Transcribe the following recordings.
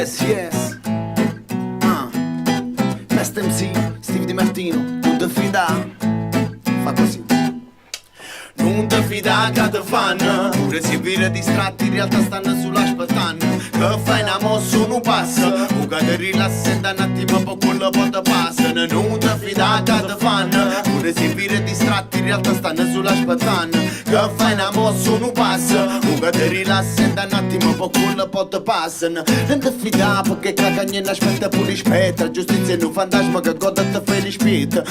Yes, yes. Best MC, Steve Di Martino, non ti fida. Fa così. Non ti fida che ti fanno, pure se vire distratti in realtà stanno sulla spattanna. Che fai una mossa non passa, o che ti rilassi un attimo po' quello po' ti passano. Non ti fida che ti fanno, pure se vire distratti in realtà stanno sulla spattanna. Che fai una mossa non passa, o che ti rilassi un attimo po' quello po' ti passano. Non ti fida perché cagagna ne aspetta pure spetta, giustizia è un fantasma che goda te fai rispetto.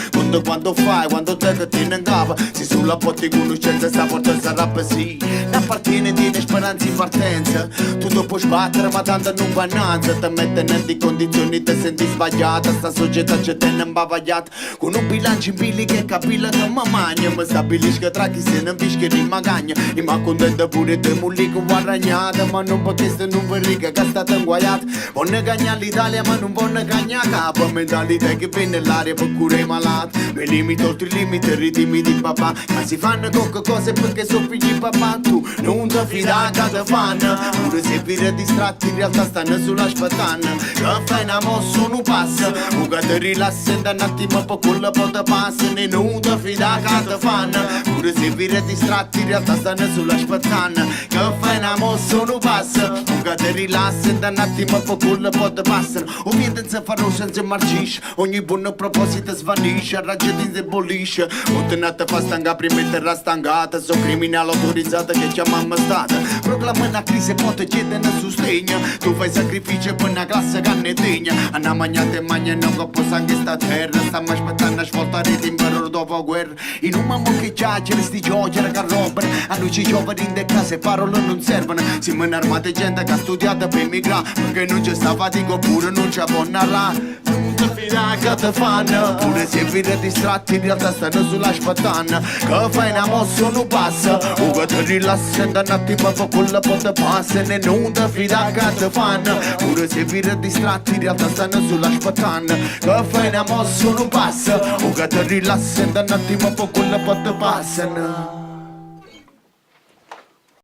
Quando fai, quando te che ti ne cava, si sulla potti conoscenza sta porta sarà così. Ne appartiene di speranza in partenza, tu dopo sbattere ma tanto non bananza. Ti mettono di condizioni, ti senti sbagliata, sta società c'è te ne imbavagliata. Con un bilancio in billi che capilla che mi magna, mi stabilisco tra chi se ne visce che rimagagna. E ma contenta pure te mulli con guadagnata, ma non poteste non verrica che state inguaiata. Vuole gagnare l'Italia ma non vuole gagnare capo, mentalità che viene l'aria per curare i malati. Mi limito oltre i limiti, ritmi di papà, ma si fanno poche cose perché sono figli papà. Tu non ti fidare che ti fanno, pure se vire distratti in realtà stanno sulla spattanna. Che fai una mossa non passa, o che ti rilassi un attimo po' quello po' ti passa. E non ti fidare che ti fanno, pure se vire distratti in realtà stanno sulla spattanna. Che fai una mossa non passa, o che ti rilassi un attimo po' quello po' ti passa. O viene senza farlo senza marcisce, ogni buon proposito svanisce, a raggio ti indebolisce. O te ne fa stanga prima e terra stangata, so criminale autorizzata che chiamiamo stata. Proclama una crisi e poi ti chiedono sostegno, tu fai sacrificio per una classe che ne degna. Anna magnata e magna non coppo sangue sta terra, stiamo aspettando a svoltare l'impero dopo guerra. In un mammo che giace, sti giocere che roba, a noi ci giovani in de case parole non servono. Siamo in armate gente che ha studiato per emigrare, perché non c'è sta fatica oppure non c'è buona là. Non ti fidare che ti fanno, pure se vire distratti in realtà stanno sulla spattanna. Che fai una mossa non passa, o che ti rilassi un attimo per quello po' ti passa. E non ti fidare che ti fanno, pure se vire distratti in realtà stanno sulla spattanna. Che fai una mossa non passa, o che ti rilassi un attimo per quello po' ti passa.